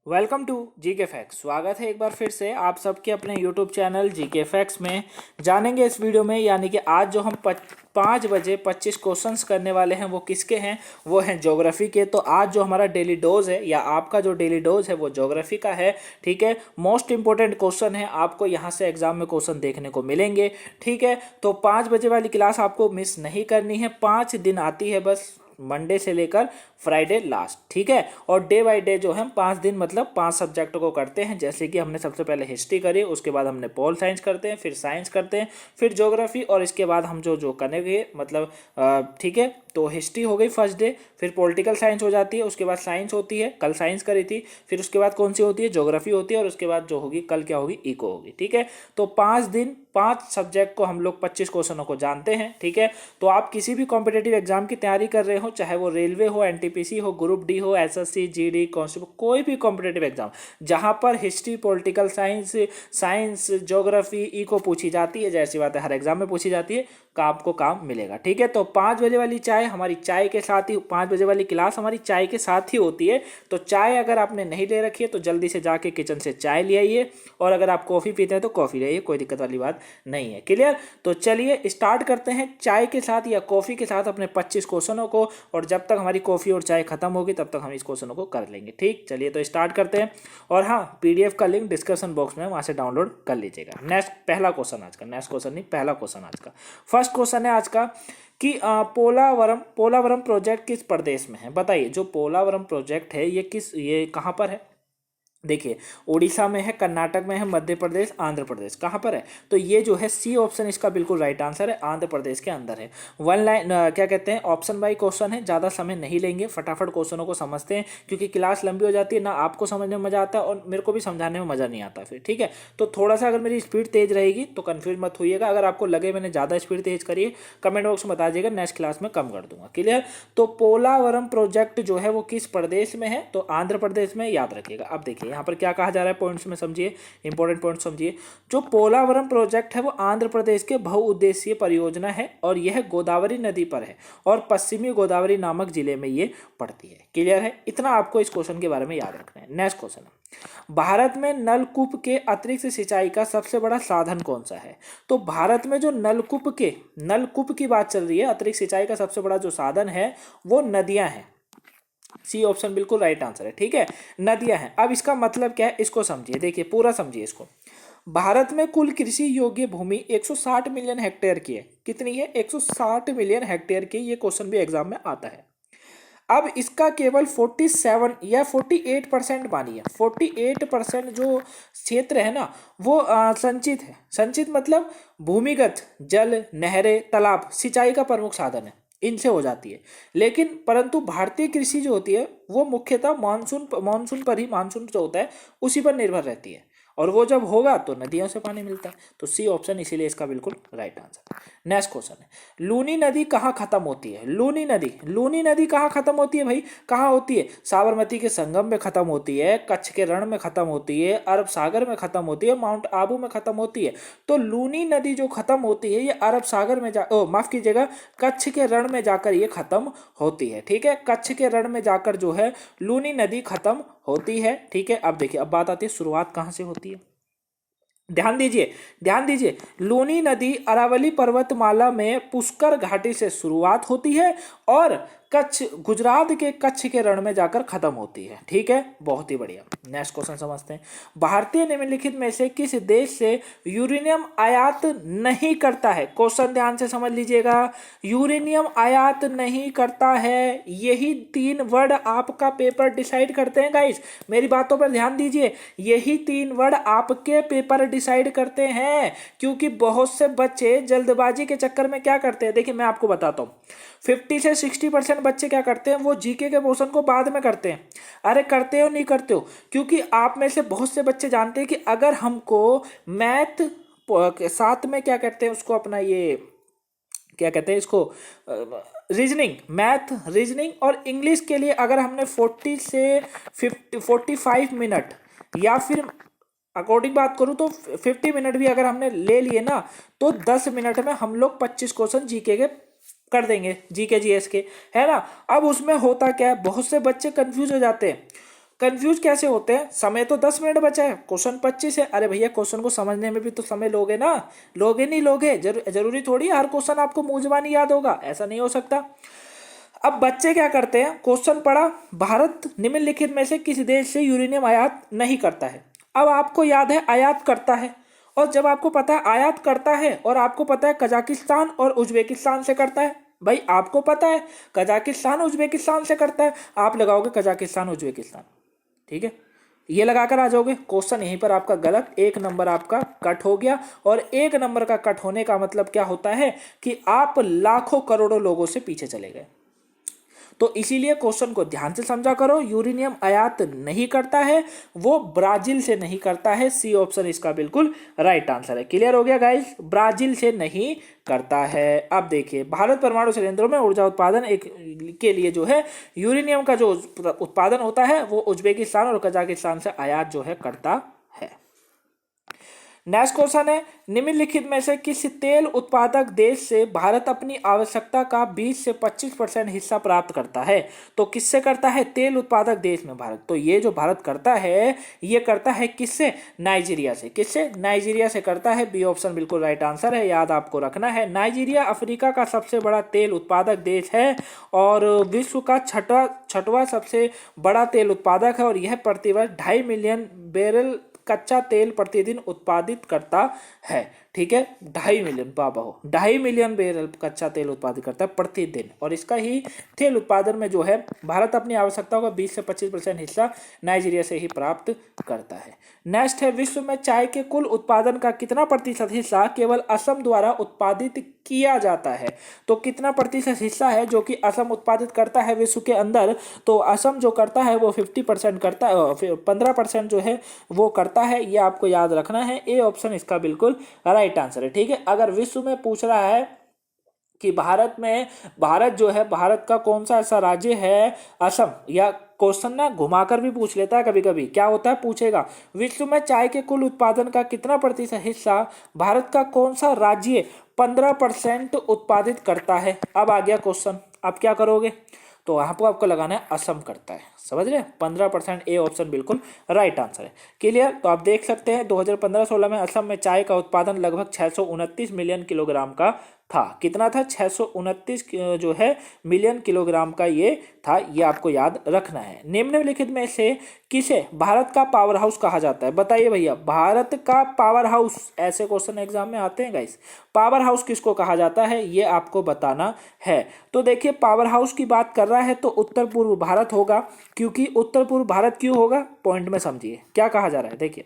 Welcome to GK facts. स्वागत है एक बार फिर से आप सबके अपने यूट्यूब चैनल जीके फैक्ट्स में। जानेंगे इस वीडियो में, यानी कि आज जो हम 5 बजे 25 क्वेश्चंस करने वाले हैं वो किसके हैं, वो हैं ज्योग्राफी के। तो आज जो हमारा डेली डोज है या आपका जो डेली डोज है वो ज्योग्राफी का है। ठीक है, मोस्ट इंपॉर्टेंट क्वेश्चन है, आपको यहाँ से एग्जाम में क्वेश्चन देखने को मिलेंगे। ठीक है, तो 5 बजे वाली क्लास आपको मिस नहीं करनी है। 5 दिन आती है बस, मंडे से लेकर फ्राइडे लास्ट। ठीक है, और डे बाय डे जो है 5 दिन मतलब 5 सब्जेक्ट को करते हैं। जैसे कि हमने सबसे पहले हिस्ट्री करी, उसके बाद हमने पोल साइंस करते हैं, फिर साइंस करते हैं, फिर ज्योग्राफी, और इसके बाद हम जो जो करेंगे मतलब ठीक है। तो हिस्ट्री हो गई फर्स्ट डे, फिर पॉलिटिकल साइंस हो जाती है, उसके बाद साइंस होती है, कल साइंस करी थी, फिर उसके बाद कौन सी होती है, ज्योग्राफी होती है, और उसके बाद जो होगी कल क्या होगी, इको होगी। ठीक है, तो 5 दिन 5 सब्जेक्ट को हम लोग 25 क्वेश्चनों को जानते हैं। ठीक है, तो आप किसी भी कॉम्पिटेटिव एग्जाम की तैयारी कर रहे हो, चाहे वो रेलवे हो, एनटीपीसी हो, ग्रुप डी हो, एसएससी, जीडी, कांस्टेबल, कोई भी कॉम्पिटेटिव एग्जाम जहां पर history, political science, science, geography, eco पूछी जाती है, जैसी बात है हर एग्जाम में पूछी जाती है, का आपको काम मिलेगा। ठीक है, तो 5 बजे वाली चाय हमारी चाय के साथ ही, 5 बजे वाली क्लास हमारी चाय के साथ ही होती है। तो चाय अगर आपने नहीं ले रखी है तो जल्दी से जाके किचन से चाय ले आइए, और अगर आप कॉफ़ी पीते हैं तो कॉफ़ी ले आइए, कोई दिक्कत वाली बात नहीं है। क्लियर? तो चलिए स्टार्ट करते हैं चाय के साथ या कॉफ़ी के साथ अपने 25 क्वेश्चनों को, और जब तक हमारी कॉफ़ी और चाय खत्म होगी तब तक हम इस क्वेश्चनों को कर लेंगे। ठीक, चलिए तो स्टार्ट करते हैं। और हाँ, पीडीएफ का लिंक डिस्क्रिप्शन बॉक्स में, वहाँ से डाउनलोड कर लीजिएगा। नेक्स्ट पहला क्वेश्चन आज का, नेक्स्ट क्वेश्चन नहीं, पहला क्वेश्चन आज का, फर्स्ट क्वेश्चन है आज का कि पोलावरम प्रोजेक्ट किस प्रदेश में है? बताइए, जो पोलावरम प्रोजेक्ट है ये कहाँ पर है? देखिए, उड़ीसा में है, कर्नाटक में है, मध्य प्रदेश, आंध्र प्रदेश, कहाँ पर है? तो ये जो है सी ऑप्शन इसका बिल्कुल राइट आंसर है, आंध्र प्रदेश के अंदर है। वन लाइन क्या कहते हैं, ऑप्शन बाई क्वेश्चन है, ज़्यादा समय नहीं लेंगे, फटाफट क्वेश्चनों को समझते हैं, क्योंकि क्लास लंबी हो जाती है ना, आपको समझने में मजा आता है और मेरे को भी समझाने में मज़ा नहीं आता फिर। ठीक है, तो थोड़ा सा अगर मेरी स्पीड तेज रहेगी तो कन्फ्यूज मत होइएगा। अगर आपको लगे मैंने ज़्यादा स्पीड तेज करी है, कमेंट बॉक्स में बता दीजिएगा, नेक्स्ट क्लास में कम कर दूंगा। क्लियर? तो पोलावरम प्रोजेक्ट जो है वो किस प्रदेश में है? तो आंध्र प्रदेश में, याद रखिएगा। अब देखिए यहाँ पर क्या कहा जा रहा है, पॉइंट्स में समझिए, इंपॉर्टेंट पॉइंट समझिए। जो पोलावरम प्रोजेक्ट है वो आंध्र प्रदेश के बहुउद्देशीय परियोजना है, और यह गोदावरी नदी पर है, और पश्चिमी गोदावरी नामक जिले में ये पड़ती है। क्लियर है? इतना आपको इस क्वेश्चन के बारे में याद रखना है। नेक्स्ट क्वेश्चन है, भारत में नलकूप के अतिरिक्त सिंचाई का सबसे बड़ा साधन कौन सा है? तो भारत में जो नलकूप की बात चल रही है, अतिरिक्त सिंचाई का सबसे बड़ा जो साधन है वो नदियां हैं। सी ऑप्शन बिल्कुल राइट आंसर है। ठीक है, नदियां हैं। अब इसका मतलब क्या है, इसको समझिए, देखिए पूरा समझिए इसको। भारत में कुल कृषि योग्य भूमि 160 मिलियन हेक्टेयर की है। कितनी है? 160 मिलियन हेक्टेयर की। ये क्वेश्चन भी एग्जाम में आता है। अब इसका केवल 47 या 48% पानी है। 48% जो क्षेत्र है ना वो संचित है। संचित मतलब भूमिगत जल, नहरें, तालाब सिंचाई का प्रमुख साधन है, इनसे हो जाती है। लेकिन परंतु भारतीय कृषि जो होती है वो मुख्यतः मानसून जो होता है उसी पर निर्भर रहती है, और वो जब होगा तो नदियों से पानी मिलता है। तो सी ऑप्शन इसीलिए इसका बिल्कुल राइट आंसर। नेक्स्ट क्वेश्चन है, लूनी नदी कहाँ खत्म होती है? लूनी नदी कहाँ खत्म होती है भाई? कहाँ होती है? साबरमती के संगम में खत्म होती है, कच्छ के रण में खत्म होती है, अरब सागर में खत्म होती है, माउंट आबू में खत्म होती है। तो लूनी नदी जो खत्म होती है ये अरब सागर में माफ कीजिएगा, कच्छ के रण में जाकर ये खत्म होती है। ठीक है, कच्छ के रण में जाकर जो है लूनी नदी खत्म होती है। ठीक है, अब देखिए, अब बात आती है शुरुआत कहाँ से होती है। ध्यान दीजिए, लूनी नदी अरावली पर्वतमाला में पुष्कर घाटी से शुरुआत होती है और कच्छ, गुजरात के कच्छ के रण में जाकर खत्म होती है। ठीक है, बहुत ही बढ़िया। नेक्स्ट क्वेश्चन समझते हैं, भारतीय निम्नलिखित में से किस देश से यूरेनियम आयात नहीं करता है? क्वेश्चन ध्यान से समझ लीजिएगा, यूरेनियम आयात नहीं करता है, यही 3 वर्ड आपका पेपर डिसाइड करते हैं गाइस। मेरी बातों पर ध्यान दीजिए, यही 3 वर्ड आपके पेपर डिसाइड करते हैं, क्योंकि बहुत से बच्चे जल्दबाजी के चक्कर में क्या करते हैं। देखिए मैं आपको बताता हूँ, 50 से 60% बच्चे क्या करते हैं, वो जीके के पोर्शन को बाद में करते हैं। अरे करते हो नहीं करते हो, क्योंकि आप में से बहुत से बच्चे जानते हैं कि अगर हमको मैथ साथ में क्या कहते हैं उसको, अपना ये क्या कहते हैं इसको, रीजनिंग, मैथ, रीजनिंग और इंग्लिश के लिए अगर हमने 40 से 45 मिनट, या फिर अकॉर्डिंग बात करूं तो 50 मिनट भी अगर हमने ले लिए ना, तो 10 मिनट में हम लोग 25 क्वेश्चन जीके के कर देंगे, जीके जीएस के, है ना। अब उसमें होता क्या है, बहुत से बच्चे कंफ्यूज हो जाते हैं। कंफ्यूज कैसे होते हैं, समय तो 10 मिनट बचा है, क्वेश्चन 25 है। अरे भैया क्वेश्चन को समझने में भी तो समय लोगे ना, लोगे नहीं लोगे, जरूरी थोड़ी हर क्वेश्चन आपको मुंह जुबानी याद होगा, ऐसा नहीं हो सकता। अब बच्चे क्या करते हैं, क्वेश्चन पढ़ा, भारत निम्नलिखित में से किस देश से यूरेनियम आयात नहीं करता है। अब आपको याद है आयात करता है, और जब आपको पता है आयात करता है और आपको पता है कजाकिस्तान और उज्बेकिस्तान से करता है, भाई आपको पता है कजाकिस्तान उज्बेकिस्तान से करता है, आप लगाओगे कजाकिस्तान उज्बेकिस्तान, ठीक है, ये लगाकर आ जाओगे, क्वेश्चन यहीं पर आपका गलत, 1 नंबर आपका कट हो गया। और 1 नंबर का कट होने का मतलब क्या होता है कि आप लाखों करोड़ों लोगों से पीछे चले गए। तो इसीलिए क्वेश्चन को ध्यान से समझा करो, यूरेनियम आयात नहीं करता है, वो ब्राजील से नहीं करता है, सी ऑप्शन इसका बिल्कुल राइट आंसर है। क्लियर हो गया गाइस, ब्राजील से नहीं करता है। अब देखिए भारत परमाणु संयंत्रों में ऊर्जा उत्पादन के लिए जो है यूरेनियम का जो उत्पादन होता है वो उज्बेकिस्तान और कजाकिस्तान से आयात जो है करता है। नेक्स्ट क्वेश्चन है, निम्नलिखित में से किस तेल उत्पादक देश से भारत अपनी आवश्यकता का 20 से 25% हिस्सा प्राप्त करता है। तो किससे करता है, तेल उत्पादक देश में भारत, तो ये जो भारत करता है ये करता है किससे, नाइजीरिया से। किससे, नाइजीरिया से करता है, बी ऑप्शन बिल्कुल राइट आंसर है, याद आपको रखना है। नाइजीरिया अफ्रीका का सबसे बड़ा तेल उत्पादक देश है और विश्व का छठवां सबसे बड़ा तेल उत्पादक है, और यह प्रतिवर्ष 2.5 मिलियन बैरल कच्चा तेल प्रतिदिन उत्पादित करता है। ठीक है, 2.5 मिलियन, बाबा हो, 2.5 मिलियन बैरल कच्चा तेल उत्पादित करता है प्रतिदिन, और इसका ही तेल उत्पादन में जो है भारत अपनी आवश्यकताओं का 20 से 25% हिस्सा नाइजीरिया से ही प्राप्त करता है। नेक्स्ट है, विश्व में चाय के कुल उत्पादन का कितना प्रतिशत हिस्सा केवल असम द्वारा उत्पादित किया जाता है। तो कितना प्रतिशत हिस्सा है जो कि असम उत्पादित करता है विश्व के अंदर, तो असम जो करता है वो 50% करता है, 15% जो है वो करता है, ये आपको याद रखना है। ए ऑप्शन इसका बिल्कुल राइट आंसर है। ठीक है, अगर विश्व में पूछ रहा है कि भारत जो है, भारत का कौन सा ऐसा राज्य है, असम, या क्वेश्चन ना घुमाकर भी पूछ लेता है कभी कभी, क्या होता है पूछेगा विश्व में चाय के कुल उत्पादन का कितना प्रतिशत हिस्सा भारत का कौन सा राज्य 15% उत्पादित करता है। अब आ गया क्वेश्चन, अब क्या करोगे, तो वहां पर आपको लगाना है असम करता है, समझ रहे, 15%, ए ऑप्शन बिल्कुल राइट आंसर है। क्लियर, तो आप देख सकते हैं 2015-16 में असम में चाय का उत्पादन लगभग 629 मिलियन किलोग्राम का था। कितना था, 629 जो है मिलियन किलोग्राम का ये था, ये आपको याद रखना है। निम्नलिखित में से किसे भारत का पावर हाउस कहा जाता है, बताइए भैया, भारत का पावर हाउस, ऐसे क्वेश्चन एग्जाम में आते हैं गाइस, पावर हाउस किसको कहा जाता है ये आपको बताना है। तो देखिए पावर हाउस की बात कर रहा है तो उत्तर पूर्व भारत होगा, क्योंकि उत्तर पूर्व भारत क्यों होगा, पॉइंट में समझिए क्या कहा जा रहा है। देखिए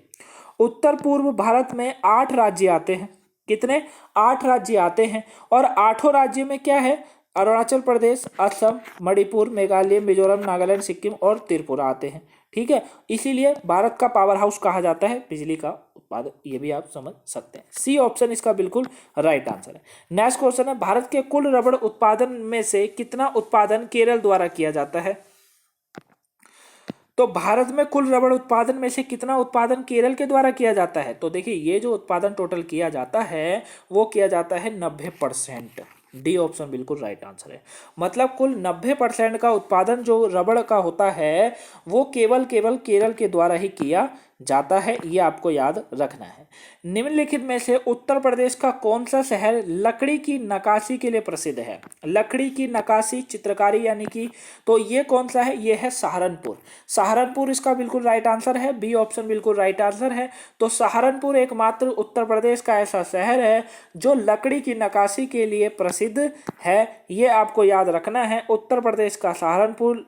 उत्तर पूर्व भारत में 8 राज्य आते हैं, कितने, 8 राज्य आते हैं, और 8 राज्य में क्या है, अरुणाचल प्रदेश, असम, मणिपुर, मेघालय, मिजोरम, नागालैंड, सिक्किम और त्रिपुरा आते हैं। ठीक है, इसीलिए भारत का पावर हाउस कहा जाता है बिजली का उत्पादन, ये भी आप समझ सकते हैं। सी ऑप्शन इसका बिल्कुल राइट आंसर है। नेक्स्ट क्वेश्चन है, भारत के कुल रबड़ उत्पादन में से कितना उत्पादन केरल द्वारा किया जाता है। तो भारत में कुल रबड़ उत्पादन में से कितना उत्पादन केरल के द्वारा किया जाता है। तो देखिए ये जो उत्पादन टोटल किया जाता है वो किया जाता है 90%, डी ऑप्शन बिल्कुल राइट आंसर है। मतलब कुल 90% का उत्पादन जो रबड़ का होता है वो केवल केरल के द्वारा ही किया जाता है, ये आपको याद रखना है। निम्नलिखित में से उत्तर प्रदेश का कौन सा शहर लकड़ी की नक्काशी के लिए प्रसिद्ध है, लकड़ी की नक्काशी, चित्रकारी यानी कि, तो ये कौन सा है, ये है सहारनपुर। सहारनपुर इसका बिल्कुल राइट आंसर है, बी ऑप्शन बिल्कुल राइट आंसर है। तो सहारनपुर एकमात्र उत्तर प्रदेश का ऐसा शहर है जो लकड़ी की नक्काशी के लिए प्रसिद्ध है, ये आपको याद रखना है। उत्तर प्रदेश का सहारनपुर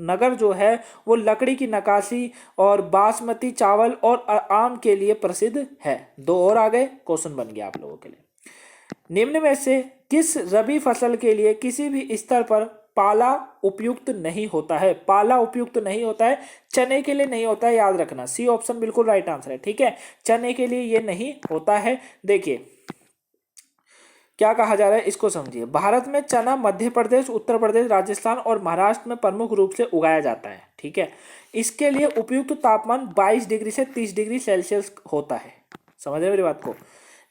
नगर जो है वो लकड़ी की नक्काशी और बासमती चावल और आम के लिए प्रसिद्ध है। 2 और आ गए, क्वेश्चन बन गया आप लोगों के लिए। निम्न में से किस रबी फसल के लिए किसी भी स्तर पर पाला उपयुक्त नहीं होता है, पाला उपयुक्त नहीं होता है, चने के लिए नहीं होता है, याद रखना, सी ऑप्शन बिल्कुल राइट आंसर है। ठीक है, चने के लिए ये नहीं होता है। देखिए क्या कहा जा रहा है इसको समझिए, भारत में चना मध्य प्रदेश, उत्तर प्रदेश, राजस्थान और महाराष्ट्र में प्रमुख रूप से उगाया जाता है। ठीक है, इसके लिए उपयुक्त तापमान 22 डिग्री से 30 डिग्री सेल्सियस होता है, समझ रहे मेरी बात को।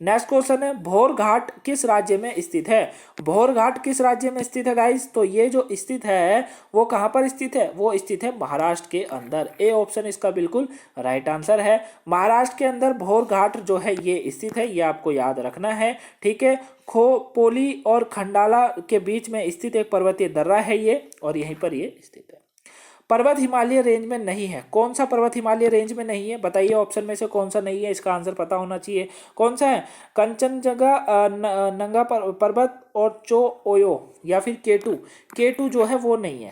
नेक्स्ट क्वेश्चन है भोर घाट किस राज्य में स्थित है? भोर घाट किस राज्य में स्थित है गाइस? तो ये जो स्थित है वो कहां पर स्थित है? वो स्थित है महाराष्ट्र के अंदर। ए ऑप्शन इसका बिल्कुल राइट आंसर है। महाराष्ट्र के अंदर भोर घाट जो है ये स्थित है, ये आपको याद रखना है। ठीक है, खोपोली और खंडाला के बीच में स्थित एक पर्वतीय दर्रा है ये, और यहीं पर ये स्थित है। पर्वत हिमालय रेंज में नहीं है। कौन सा पर्वत हिमालय रेंज में नहीं है? बताइए ऑप्शन में से कौन सा नहीं है, इसका आंसर पता होना चाहिए। कौन सा है? कंचनजंगा, नंगा पर्वत और चो ओयो, या फिर केटू। केटू जो है वो नहीं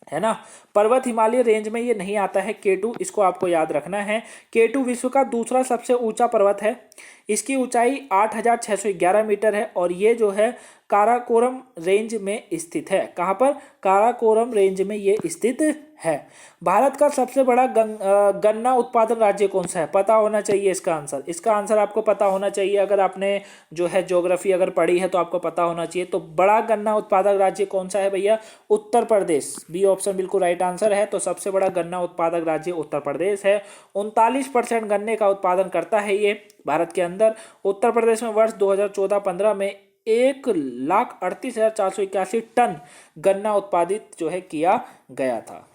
है ना। पर्वत हिमालय रेंज में ये नहीं आता है केटू, इसको आपको याद रखना है। केटू विश्व का दूसरा सबसे ऊंचा पर्वत है। इसकी ऊंचाई 8,611 मीटर है और ये जो है काराकोरम रेंज में स्थित है। कहाँ पर? काराकोरम रेंज में ये स्थित है। भारत का सबसे बड़ा गन्ना उत्पादन राज्य कौन सा है? पता होना चाहिए इसका आंसर। इसका आंसर आपको पता होना चाहिए, अगर आपने जो है ज्योग्राफी अगर पढ़ी है तो आपको पता होना चाहिए। तो बड़ा गन्ना उत्पादक राज्य कौन सा है भैया? उत्तर प्रदेश। बी ऑप्शन बिल्कुल राइट आंसर है। तो सबसे बड़ा गन्ना उत्पादक राज्य उत्तर प्रदेश है। 39% गन्ने का उत्पादन करता है ये भारत के अंदर। उत्तर प्रदेश में वर्ष 2014-15 में 1,38,481 टन गन्ना उत्पादित जो है किया गया था।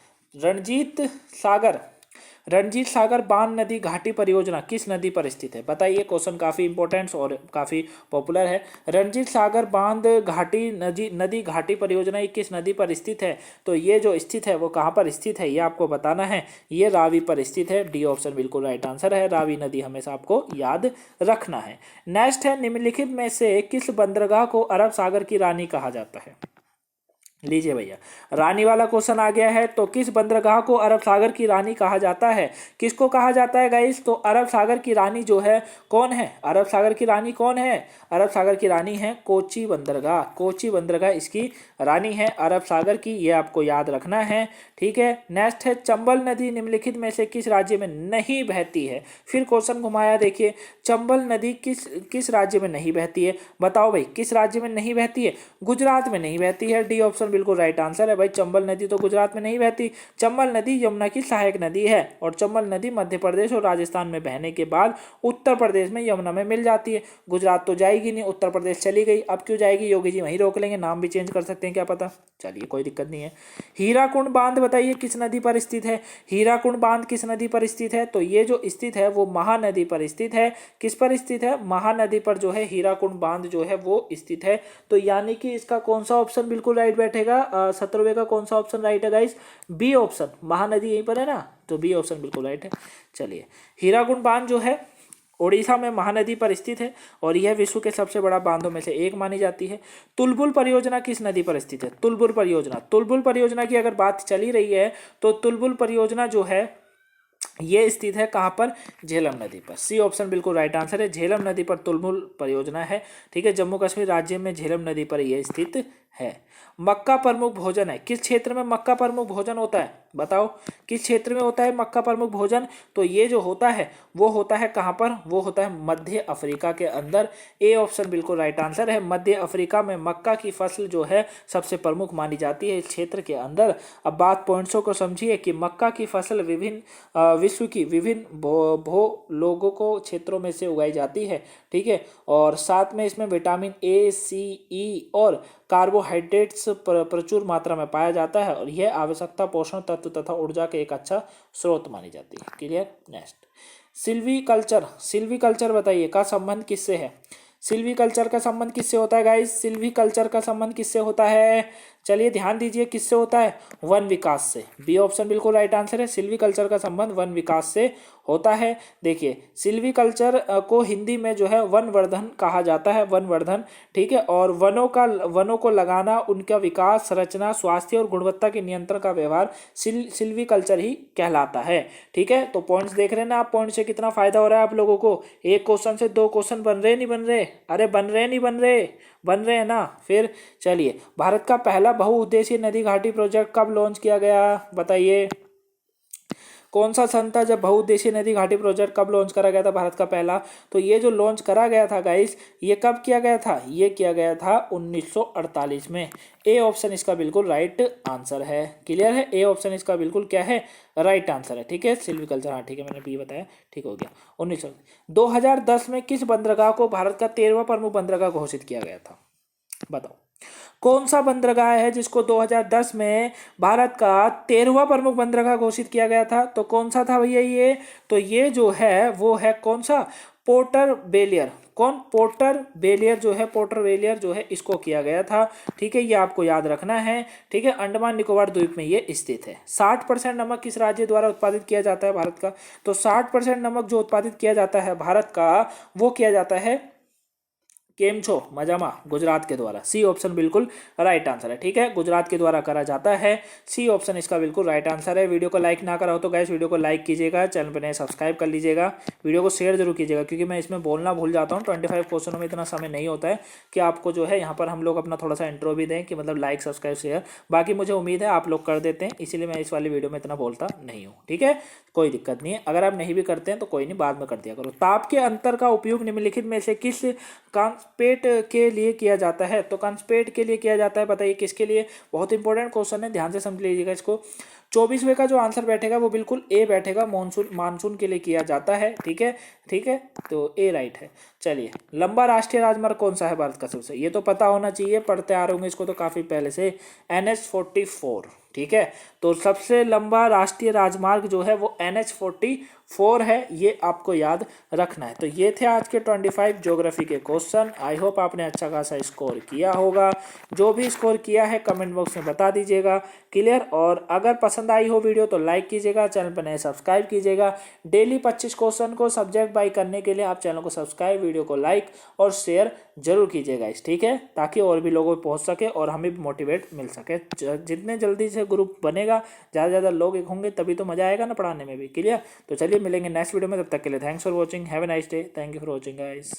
रणजीत सागर बांध नदी घाटी परियोजना किस नदी पर स्थित है? बताइए, क्वेश्चन काफी इंपॉर्टेंट और काफी पॉपुलर है। रणजीत सागर बांध घाटी नदी घाटी परियोजना ये किस नदी पर स्थित है? तो ये जो स्थित है वो कहाँ पर स्थित है ये आपको बताना है। ये रावी पर स्थित है। डी ऑप्शन बिल्कुल राइट आंसर है। रावी नदी हमेशा आपको याद रखना है। नेक्स्ट है निम्नलिखित में से किस बंदरगाह को अरब सागर की रानी कहा जाता है? लीजिए भैया, रानी वाला क्वेश्चन आ गया है। तो किस बंदरगाह को अरब सागर की रानी कहा जाता है? किसको कहा जाता है गाइस? तो अरब सागर की रानी जो है कौन है? अरब सागर की रानी कौन है? अरब सागर की रानी है कोची बंदरगाह। कोची बंदरगाह इसकी रानी है अरब सागर की, ये आपको याद रखना है। ठीक है, नेक्स्ट है चंबल नदी निम्नलिखित में से किस राज्य में नहीं बहती है? फिर क्वेश्चन घुमाया, देखिए चंबल नदी किस राज्य में नहीं बहती है? बताओ भाई, किस राज्य में नहीं बहती है? गुजरात में नहीं बहती है। डी ऑप्शन बिल्कुल राइट आंसर है भाई। चंबल नदी तो गुजरात में नहीं बहती। चंबल नदी यमुना की सहायक नदी है और चंबल नदी मध्य प्रदेश और राजस्थान में बहने के बाद उत्तर प्रदेश में यमुना में मिल जाती है। गुजरात तो जाएगी नहीं, उत्तर प्रदेश चली गई। अब क्यों जाएगी? योगी जी वहीं रोक लेंगे, नाम भी चेंज कर सकते हैं, क्या पता। चलिए, कोई दिक्कत नहीं है। हीराकुंड बांध बताइए किस नदी पर स्थित है? हीराकुंड बांध किस नदी पर स्थित है? तो ये जो स्थित है वो महानदी पर स्थित है। किस पर स्थित है? महानदी पर जो है हीराकुंड बांध जो है वो स्थित है। तो यानी कि इसका कौन सा ऑप्शन बिल्कुल राइट बैठेगा? 17वें का कौन सा ऑप्शन राइट है गाइस? B option. महानदी यहीं पर है ना, तो बी ऑप्शन बिल्कुल राइट है। चलिए, हीराकुंड बांध जो है ओडिशा में महानदी पर स्थित है और यह विश्व के सबसे बड़ा बांधों में से एक मानी जाती है। तुलबुल परियोजना किस नदी पर स्थित है? तुलबुल परियोजना की अगर बात चली रही है तो तुलबुल परियोजना जो है ये स्थित है कहाँ पर? झेलम नदी पर। सी ऑप्शन बिल्कुल राइट आंसर है। झेलम नदी पर तुलबुल परियोजना है। ठीक है, जम्मू कश्मीर राज्य में झेलम नदी पर यह स्थित है। मक्का प्रमुख भोजन है। किस क्षेत्र में मक्का प्रमुख भोजन होता है? बताओ, किस क्षेत्र में होता है मक्का प्रमुख भोजन? तो ये जो होता है वो होता है कहाँ पर? वो होता है मध्य अफ्रीका के अंदर। ए ऑप्शन बिल्कुल राइट आंसर है। मध्य अफ्रीका में मक्का की फसल जो है सबसे प्रमुख मानी जाती है इस क्षेत्र के अंदर। अब बात पॉइंट्सों को समझिए कि मक्का की फसल विश्व की विभिन्न भू लोगों को क्षेत्रों में से उगाई जाती है। ठीक है, और साथ में इसमें विटामिन ए, सी, ई और कार्बोहाइड्रेट्स प्रचुर मात्रा में पाया जाता है और यह आवश्यकता पोषण तत्व तथा ऊर्जा के एक अच्छा स्रोत मानी जाती है। क्लियर? नेक्स्ट, सिल्वीकल्चर बताइए का संबंध किससे है? सिल्वीकल्चर का संबंध किससे होता है गाइस? सिल्वीकल्चर का संबंध किससे होता है? चलिए ध्यान दीजिए, किससे होता है? वन विकास से। बी ऑप्शन बिल्कुल राइट आंसर है। सिल्वीकल्चर का संबंध वन विकास से होता है। देखिए, सिल्वीकल्चर को हिंदी में जो है वनवर्धन कहा जाता है, वनवर्धन। ठीक है, और वनों को लगाना, उनका विकास, संरचना, स्वास्थ्य और गुणवत्ता के नियंत्रण का व्यवहार सिल्वीकल्चर ही कहलाता है। ठीक है, तो पॉइंट्स देख रहे हैं ना आप, पॉइंट से कितना फायदा हो रहा है आप लोगों को। एक क्वेश्चन से 2 क्वेश्चन बन रहे नहीं बन रहे? अरे बन रहे नहीं बन रहे? बन रहे हैं ना। फिर चलिए, भारत का पहला बहुउद्देशीय नदी घाटी प्रोजेक्ट कब लॉन्च किया गया? बताइए। कौन सा सन था जब बहुउद्देशीय नदी घाटी प्रोजेक्ट कब लॉन्च करा गया था भारत का पहला? तो ये जो लॉन्च करा गया था गाइस, ये कब किया गया था? ये किया गया था 1948 में। ए ऑप्शन इसका बिल्कुल राइट आंसर है। क्लियर है? ए ऑप्शन इसका बिल्कुल क्या है? राइट आंसर है। ठीक है, सिल्वीकल्चर, हाँ ठीक है, मैंने बी बताया, ठीक हो गया। 2010 में किस बंदरगाह को भारत का 13वां प्रमुख बंदरगाह घोषित किया गया था? बताओ कौन सा बंदरगाह है जिसको 2010 में भारत का 13वां प्रमुख बंदरगाह घोषित किया गया था? तो कौन सा था भैया ये? तो ये जो है वो है कौन सा? Porter Bel-Air. कौन? पोर्टर बेलियर जो है, पोर्टर बेलियर जो है इसको किया गया था। ठीक है, ये आपको याद रखना है। ठीक है, अंडमान निकोबार द्वीप में ये स्थित है। 60% नमक किस राज्य द्वारा उत्पादित किया जाता है भारत का? तो 60% नमक जो उत्पादित किया जाता है भारत का, वो किया जाता है केमछो मजामा, गुजरात के द्वारा। सी ऑप्शन बिल्कुल राइट आंसर है। ठीक है, गुजरात के द्वारा करा जाता है। सी ऑप्शन इसका बिल्कुल राइट आंसर है। वीडियो को लाइक ना करा हो तो गाइस वीडियो को लाइक कीजिएगा, चैनल पर नए सब्सक्राइब कर लीजिएगा, वीडियो को शेयर जरूर कीजिएगा, क्योंकि मैं इसमें बोलना भूल जाता हूँ। 25 क्वेश्चनों में इतना समय नहीं होता है कि आपको जो है यहाँ पर हम लोग अपना थोड़ा सा इंट्रो भी दें कि मतलब लाइक सब्सक्राइब शेयर। बाकी मुझे उम्मीद है आप लोग कर देते हैं, इसीलिए मैं इस वाली वीडियो में इतना बोलता नहीं हूँ। ठीक है, कोई दिक्कत नहीं है। अगर आप नहीं भी करते हैं तो कोई नहीं, बाद में कर दिया करो। ताप के अंतर का उपयोग निम्नलिखित में से किस कांस्पेट के लिए किया जाता है? तो कांस्पेट के लिए किया जाता है, बताइए किसके लिए? बहुत इंपॉर्टेंट क्वेश्चन है, ध्यान से समझ लीजिएगा इसको। 24वें का जो आंसर बैठेगा वो बिल्कुल ए बैठेगा, मानसून के लिए किया जाता है। ठीक है, ठीक है, तो ए राइट है। चलिए, लंबा राष्ट्रीय राजमार्ग कौन सा है भारत का सबसे? ये तो पता होना चाहिए, पढ़ते आ रहे होंगे इसको तो काफी पहले से। NH44। ठीक है, तो सबसे लंबा राष्ट्रीय राजमार्ग जो है वो NH44 है, ये आपको याद रखना है। तो ये थे आज के 25 ज्योग्राफी के क्वेश्चन। आई होप आपने अच्छा खासा स्कोर किया होगा। जो भी स्कोर किया है कमेंट बॉक्स में बता दीजिएगा। क्लियर? और अगर पसंद आई हो वीडियो तो लाइक कीजिएगा, चैनल पर नए सब्सक्राइब कीजिएगा। डेली 25 क्वेश्चन को सब्जेक्ट बाई करने के लिए आप चैनल को सब्सक्राइब, वीडियो को लाइक और शेयर जरूर कीजिएगा इस। ठीक है, ताकि और भी लोगों को पहुंच सके और हमें भी मोटिवेट मिल सके। जितने जल्दी से ग्रुप बनेगा, ज़्यादा से ज़्यादा लोग एक होंगे, तभी तो मजा आएगा ना पढ़ाने में भी। क्लियर? तो चलिए मिलेंगे नेक्स्ट वीडियो में, तब तक के लिए thanks for watching, have a nice day, thank you for watching guys.